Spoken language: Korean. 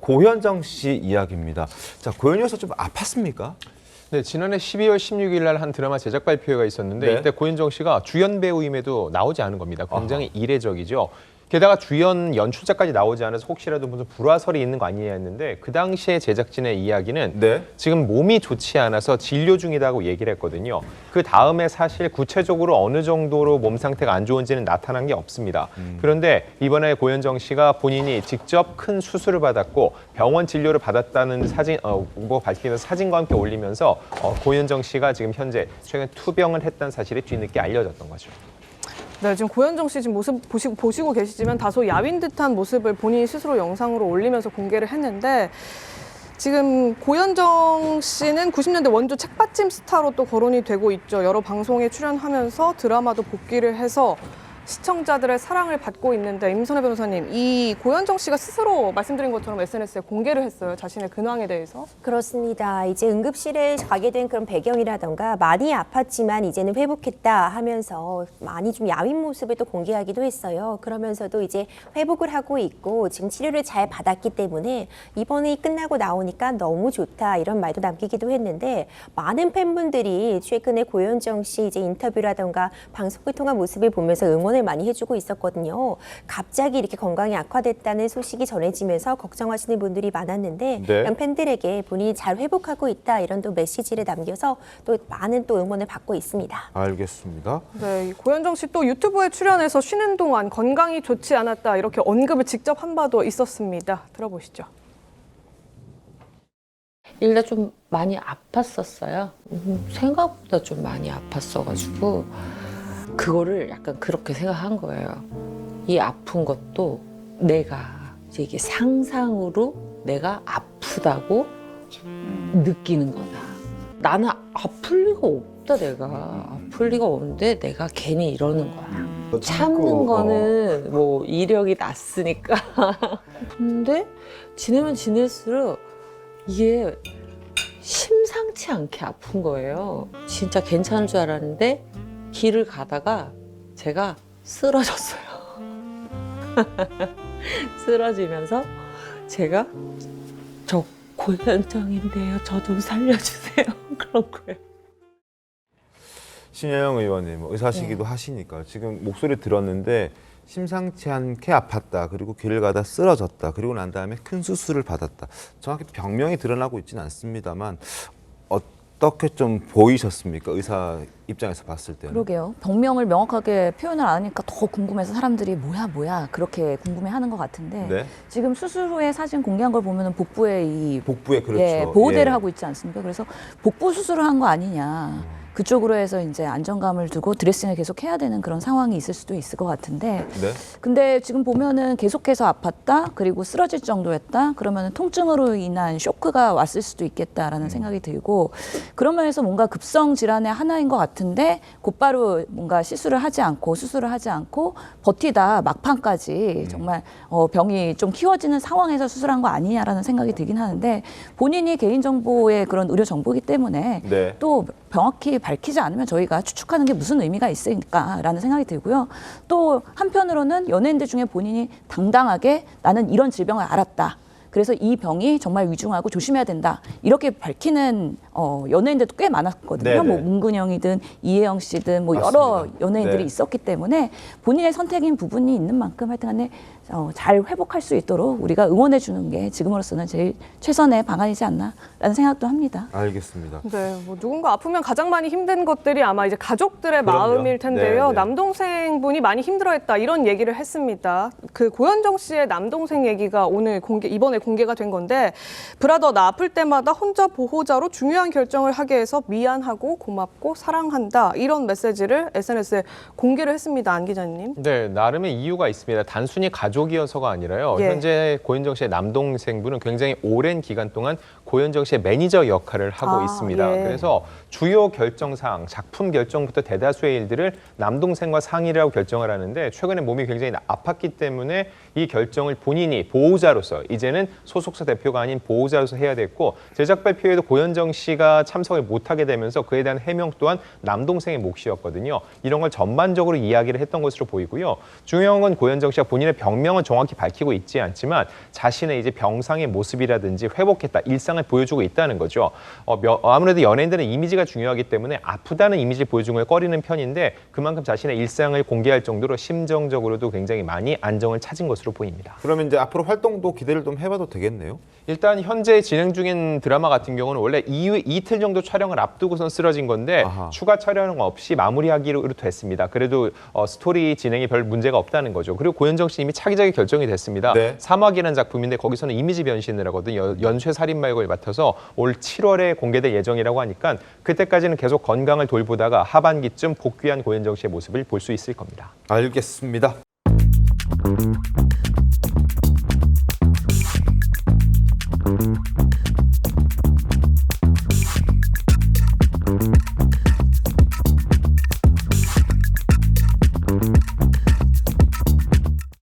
고현정 씨 이야기입니다. 자, 고현정 씨 좀 아팠습니까? 네, 지난해 12월 16일 날 한 드라마 제작 발표회가 있었는데 네. 이때 고현정 씨가 주연 배우임에도 나오지 않은 겁니다. 굉장히 이례적이죠. 게다가 주연 연출자까지 나오지 않아서 혹시라도 무슨 불화설이 있는 거 아니냐 했는데 그 당시에 제작진의 이야기는 네. 지금 몸이 좋지 않아서 진료 중이라고 얘기를 했거든요. 그 다음에 사실 구체적으로 어느 정도로 몸 상태가 안 좋은지는 나타난 게 없습니다. 그런데 이번에 고현정 씨가 본인이 직접 큰 수술을 받았고 병원 진료를 받았다는 사진, 밝히면서 사진과 함께 올리면서 고현정 씨가 지금 현재 최근 투병을 했다는 사실이 뒤늦게 알려졌던 거죠. 네, 지금 고현정 씨 지금 모습 보시고 계시지만 다소 야윈 듯한 모습을 본인이 스스로 영상으로 올리면서 공개를 했는데 지금 고현정 씨는 90년대 원조 책받침 스타로 또 거론이 되고 있죠. 여러 방송에 출연하면서 드라마도 복귀를 해서 시청자들의 사랑을 받고 있는데 임선혜 변호사님, 이 고현정 씨가 스스로 말씀드린 것처럼 SNS에 공개를 했어요. 자신의 근황에 대해서. 그렇습니다. 이제 응급실에 가게 된 그런 배경이라던가 많이 아팠지만 이제는 회복했다 하면서 많이 좀 야윈 모습을 또 공개하기도 했어요. 그러면서도 이제 회복을 하고 있고 지금 치료를 잘 받았기 때문에 이번에 끝나고 나오니까 너무 좋다 이런 말도 남기기도 했는데 많은 팬분들이 최근에 고현정 씨 이제 인터뷰라던가 방송을 통한 모습을 보면서 응원을 많이 해주고 있었거든요. 갑자기 이렇게 건강이 악화됐다는 소식이 전해지면서 걱정하시는 분들이 많았는데 네. 팬들에게 본인이 잘 회복하고 있다 이런 또 메시지를 남겨서 또 많은 또 응원을 받고 있습니다. 알겠습니다. 네, 고현정 씨 또 유튜브에 출연해서 쉬는 동안 건강이 좋지 않았다 이렇게 언급을 직접 한 바도 있었습니다. 들어보시죠. 일단 좀 많이 아팠었어요. 생각보다 좀 많이 아팠어가지고 그거를 약간 그렇게 생각한 거예요. 이 아픈 것도 내가 이제 이게 상상으로 내가 아프다고 느끼는 거다. 나는 아플 리가 없다 내가. 아플 리가 없는데 내가 괜히 이러는 거야. 참는 거는 뭐 이력이 났으니까. 근데 지내면 지낼수록 이게 심상치 않게 아픈 거예요. 진짜 괜찮을 줄 알았는데 길을 가다가 제가 쓰러졌어요. 쓰러지면서 제가 저 고현정인데요. 저 좀 살려주세요. 그런 거예요. 신여영 의원님 의사시기도 하시니까 지금 목소리 들었는데 심상치 않게 아팠다. 그리고 길을 가다 쓰러졌다. 그리고 난 다음에 큰 수술을 받았다. 정확히 병명이 드러나고 있지는 않습니다만 어떻게 좀 보이셨습니까? 의사 입장에서 봤을 때는. 그러게요. 병명을 명확하게 표현을 안 하니까 더 궁금해서 사람들이 뭐야 그렇게 궁금해하는 것 같은데 네. 지금 수술 후에 사진 공개한 걸 보면 복부에 복부에 그렇죠. 예, 보호대를 예. 하고 있지 않습니까? 그래서 복부 수술을 한 거 아니냐. 그쪽으로 해서 이제 안정감을 두고 드레싱을 계속 해야 되는 그런 상황이 있을 수도 있을 것 같은데 네. 근데 지금 보면은 계속해서 아팠다 그리고 쓰러질 정도였다 그러면은 통증으로 인한 쇼크가 왔을 수도 있겠다라는 생각이 들고 그런 면에서 뭔가 급성 질환의 하나인 것 같은데 곧바로 뭔가 시술을 하지 않고 수술을 하지 않고 버티다 막판까지 정말 병이 좀 키워지는 상황에서 수술한 거 아니냐라는 생각이 들긴 하는데 본인이 개인정보의 그런 의료 정보이기 때문에 네. 또 정확히 밝히지 않으면 저희가 추측하는 게 무슨 의미가 있을까라는 생각이 들고요. 또 한편으로는 연예인들 중에 본인이 당당하게 나는 이런 질병을 알았다. 그래서 이 병이 정말 위중하고 조심해야 된다. 이렇게 밝히는 연예인들도 꽤 많았거든요. 네네. 뭐 문근영이든 이혜영 씨든 뭐 맞습니다. 여러 연예인들이 네. 있었기 때문에 본인의 선택인 부분이 있는 만큼 하여튼간에 잘 회복할 수 있도록 우리가 응원해 주는 게 지금으로서는 제일 최선의 방안이지 않나라는 생각도 합니다. 알겠습니다. 네, 뭐 누군가 아프면 가장 많이 힘든 것들이 아마 이제 가족들의 그럼요. 마음일 텐데요. 네, 네. 남동생분이 많이 힘들어했다 이런 얘기를 했습니다. 그 고현정 씨의 남동생 얘기가 오늘 이번에 공개가 된 건데 브라더 나 아플 때마다 혼자 보호자로 중요한 결정을 하게 해서 미안하고 고맙고 사랑한다 이런 메시지를 SNS에 공개를 했습니다. 안 기자님. 네, 나름의 이유가 있습니다. 단순히 가족이어서가 아니라요. 예. 현재 고현정 씨의 남동생분은 굉장히 오랜 기간 동안 고현정 씨의 매니저 역할을 하고 있습니다. 예. 그래서 주요 결정사항, 작품 결정부터 대다수의 일들을 남동생과 상의를 하고 결정을 하는데 최근에 몸이 굉장히 아팠기 때문에 이 결정을 본인이 보호자로서 이제는 소속사 대표가 아닌 보호자로서 해야 됐고 제작 발표에도 고현정 씨가 참석을 못하게 되면서 그에 대한 해명 또한 남동생의 몫이었거든요. 이런 걸 전반적으로 이야기를 했던 것으로 보이고요. 중요한 건 고현정 씨가 본인의 병명 병명은 정확히 밝히고 있지 않지만 자신의 이제 병상의 모습이라든지 회복했다, 일상을 보여주고 있다는 거죠. 아무래도 연예인들은 이미지가 중요하기 때문에 아프다는 이미지를 보여주는 걸 꺼리는 편인데 그만큼 자신의 일상을 공개할 정도로 심정적으로도 굉장히 많이 안정을 찾은 것으로 보입니다. 그러면 이제 앞으로 활동도 기대를 좀 해봐도 되겠네요. 일단 현재 진행 중인 드라마 같은 경우는 원래 이틀 정도 촬영을 앞두고선 쓰러진 건데 아하. 추가 촬영 없이 마무리하기로 됐습니다. 그래도 스토리 진행에 별 문제가 없다는 거죠. 그리고 고현정 씨 이미 차기작이 결정이 됐습니다. 네. 사막이라는 작품인데 거기서는 이미지 변신을 하거든요. 연쇄살인마 역을 맡아서 올 7월에 공개될 예정이라고 하니까 그때까지는 계속 건강을 돌보다가 하반기쯤 복귀한 고현정 씨의 모습을 볼 수 있을 겁니다. 알겠습니다.